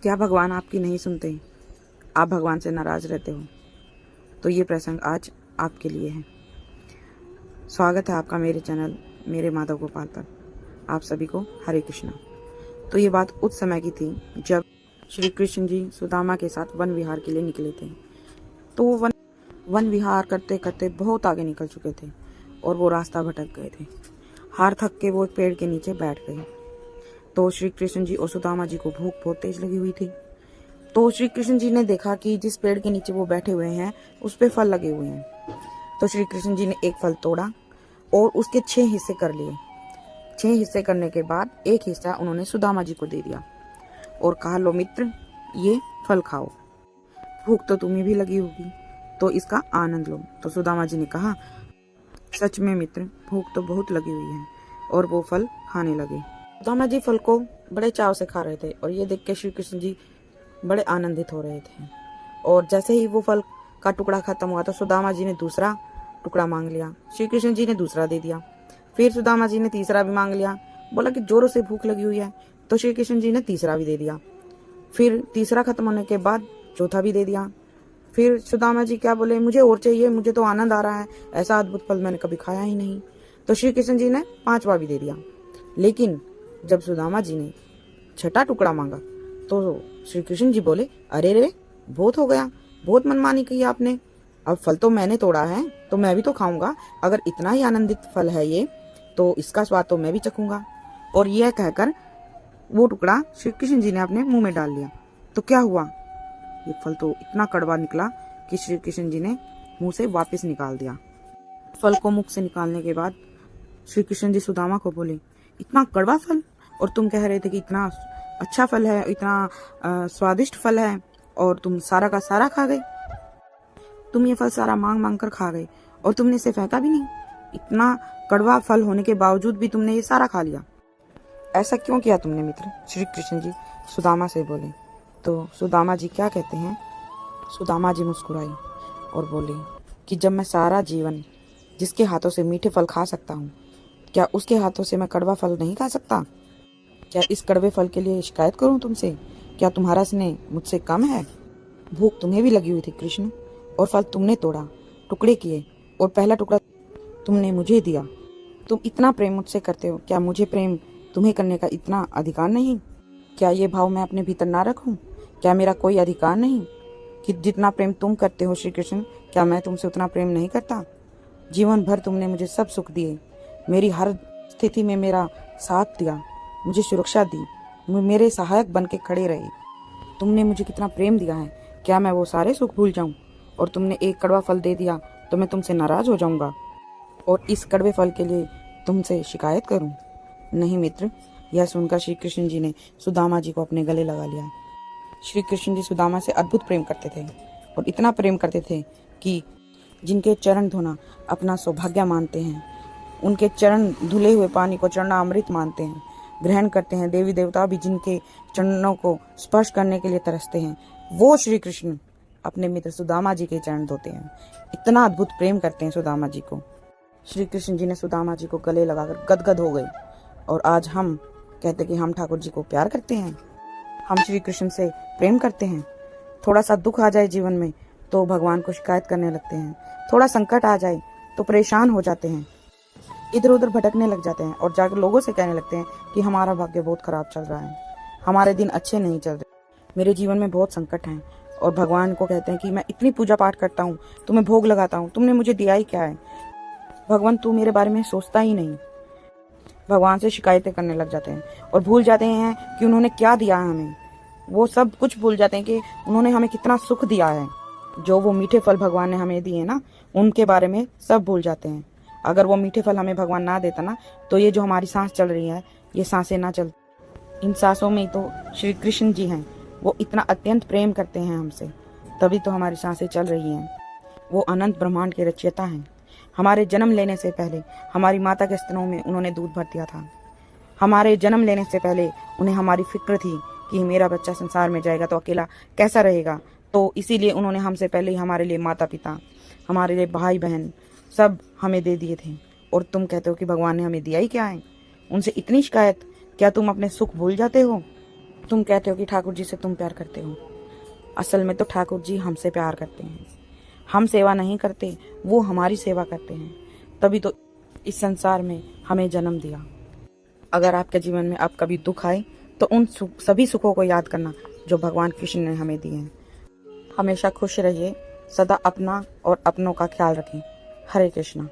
क्या भगवान आपकी नहीं सुनते? आप भगवान से नाराज रहते हो? तो ये प्रसंग आज आपके लिए है। स्वागत है आपका मेरे चैनल मेरे माधव गोपाल पर। आप सभी को हरे कृष्णा। तो ये बात उस समय की थी जब श्री कृष्ण जी सुदामा के साथ वन विहार के लिए निकले थे। तो वो वन विहार करते करते बहुत आगे निकल चुके थे और वो रास्ता भटक गए थे। हार थक के वो एक पेड़ के नीचे बैठ गए। तो श्री कृष्ण जी और सुदामा जी को भूख बहुत तेज लगी हुई थी। तो श्री कृष्ण जी ने देखा कि जिस पेड़ के नीचे वो बैठे हुए हैं उस पे फल लगे हुए हैं। तो श्री कृष्ण जी ने एक फल तोड़ा और उसके 6 हिस्से कर लिए। 6 हिस्से करने के बाद एक हिस्सा उन्होंने सुदामा जी को दे दिया और कहा, लो मित्र, ये फल खाओ, भूख तो तुम्हें भी लगी होगी तो इसका आनंद लो। तो सुदामा जी ने कहा, सच में मित्र, भूख तो बहुत लगी हुई है, और वो फल खाने लगे। सुदामा जी फल को बड़े चाव से खा रहे थे और ये देख के श्री कृष्ण जी बड़े आनंदित हो रहे थे। और जैसे ही वो फल का टुकड़ा खत्म हुआ तो सुदामा जी ने दूसरा टुकड़ा मांग लिया। श्री कृष्ण जी ने दूसरा दे दिया। फिर सुदामा जी ने तीसरा भी मांग लिया। बोला कि जोरों से भूख लगी हुई है, तो श्री कृष्ण जी ने तीसरा भी दे दिया। फिर तीसरा खत्म होने के बाद चौथा भी दे दिया। फिर सुदामा जी क्या बोले, मुझे और चाहिए, मुझे तो आनंद आ रहा है, ऐसा अद्भुत फल मैंने कभी खाया ही नहीं। तो श्री कृष्ण जी ने 5वां भी दे दिया। लेकिन जब सुदामा जी ने 6ठा टुकड़ा मांगा तो श्री कृष्ण जी बोले, अरे रे, बहुत हो गया, बहुत मनमानी की आपने। अब फल तो मैंने तोड़ा है तो मैं भी तो खाऊंगा। अगर इतना ही आनंदित फल है ये तो इसका स्वाद तो मैं भी चखूंगा। और यह कहकर वो टुकड़ा श्री कृष्ण जी ने अपने मुंह में डाल लिया। तो क्या हुआ, ये फल तो इतना कड़वा निकला कि श्री कृष्ण जी ने मुंह से वापस निकाल दिया। फल को मुख से निकालने के बाद श्री कृष्ण जी सुदामा को बोले, इतना कड़वा फल, और तुम कह रहे थे कि इतना अच्छा फल है, इतना स्वादिष्ट फल है, और तुम सारा का सारा खा गए। तुम ये फल सारा मांग मांग कर खा गए और तुमने इसे फेंका भी नहीं। इतना कड़वा फल होने के बावजूद भी तुमने ये सारा खा लिया। ऐसा क्यों किया तुमने मित्र? श्री कृष्ण जी सुदामा से बोले। तो सुदामा जी क्या कहते हैं, सुदामा जी मुस्कुराई और बोले कि जब मैं सारा जीवन जिसके हाथों से मीठे फल खा सकता हूँ, क्या उसके हाथों से मैं कड़वा फल नहीं खा सकता? क्या इस कड़वे फल के लिए शिकायत करूं तुमसे? क्या तुम्हारा स्नेह मुझसे कम है? भूख तुम्हें भी लगी हुई थी कृष्ण, और फल तुमने तोड़ा, टुकड़े किए, और पहला टुकड़ा तुमने मुझे दिया। तुम इतना प्रेम मुझसे करते हो, क्या मुझे प्रेम तुम्हें करने का इतना अधिकार नहीं? क्या ये भाव मैं अपने भीतर ना रखूं? क्या मेरा कोई अधिकार नहीं कि जितना प्रेम तुम करते हो श्री कृष्ण, क्या मैं तुमसे उतना प्रेम नहीं करता? जीवन भर तुमने मुझे सब सुख दिए, मेरी हर स्थिति में मेरा साथ दिया, मुझे सुरक्षा दी, मेरे सहायक बन के खड़े रहे। तुमने मुझे कितना प्रेम दिया है, क्या मैं वो सारे सुख भूल जाऊं? और तुमने एक कड़वा फल दे दिया तो मैं तुमसे नाराज हो जाऊंगा और इस कड़वे फल के लिए तुमसे शिकायत करूं? नहीं मित्र। यह सुनकर श्री कृष्ण जी ने सुदामा जी को अपने गले लगा लिया। श्री कृष्ण जी सुदामा से अद्भुत प्रेम करते थे और इतना प्रेम करते थे कि जिनके चरण धोना अपना सौभाग्य मानते हैं, उनके चरण धुले हुए पानी को चरणामृत मानते हैं, ग्रहण करते हैं। देवी देवता भी जिनके चरणों को स्पर्श करने के लिए तरसते हैं, वो श्री कृष्ण अपने मित्र सुदामा जी के चरण धोते हैं। इतना अद्भुत प्रेम करते हैं सुदामा जी को। श्री कृष्ण जी ने सुदामा जी को गले लगाकर गदगद हो गए। और आज हम कहते कि हम ठाकुर जी को प्यार करते हैं, हम श्री कृष्ण से प्रेम करते हैं। थोड़ा सा दुख आ जाए जीवन में तो भगवान को शिकायत करने लगते हैं, थोड़ा संकट आ जाए तो परेशान हो जाते हैं, इधर उधर भटकने लग जाते हैं और जाकर लोगों से कहने लगते हैं कि हमारा भाग्य बहुत खराब चल रहा है, हमारे दिन अच्छे नहीं चल रहे, मेरे जीवन में बहुत संकट हैं। और भगवान को कहते हैं कि मैं इतनी पूजा पाठ करता हूँ, तुम्हें भोग लगाता हूँ, तुमने मुझे दिया ही क्या है? भगवान तू मेरे बारे में सोचता ही नहीं। भगवान से शिकायतें करने लग जाते हैं और भूल जाते हैं कि उन्होंने क्या दिया है हमें। वो सब कुछ भूल जाते हैं कि उन्होंने हमें कितना सुख दिया है। जो वो मीठे फल भगवान ने हमें दिए ना, उनके बारे में सब भूल जाते हैं। अगर वो मीठे फल हमें भगवान ना देता ना, तो ये जो हमारी सांस चल रही है, ये सांसें ना चल। इन सांसों में तो श्री कृष्ण जी हैं, वो इतना अत्यंत प्रेम करते हैं हमसे, तभी तो हमारी सांसें चल रही हैं। वो अनंत ब्रह्मांड के रचयिता हैं। हमारे जन्म लेने से पहले हमारी माता के स्तनों में उन्होंने दूध भर दिया था। हमारे जन्म लेने से पहले उन्हें हमारी फिक्र थी कि मेरा बच्चा संसार में जाएगा तो अकेला कैसा रहेगा, तो इसीलिए उन्होंने हमसे पहले ही हमारे लिए माता पिता, हमारे लिए भाई बहन सब हमें दे दिए थे। और तुम कहते हो कि भगवान ने हमें दिया ही क्या है? उनसे इतनी शिकायत, क्या तुम अपने सुख भूल जाते हो? तुम कहते हो कि ठाकुर जी से तुम प्यार करते हो, असल में तो ठाकुर जी हमसे प्यार करते हैं। हम सेवा नहीं करते, वो हमारी सेवा करते हैं, तभी तो इस संसार में हमें जन्म दिया। अगर आपके जीवन में अब कभी दुख आए तो उन सभी सुखों को याद करना जो भगवान कृष्ण ने हमें दिए हैं। हमेशा खुश रहिए, सदा अपना और अपनों का ख्याल रखें। हरे कृष्णा।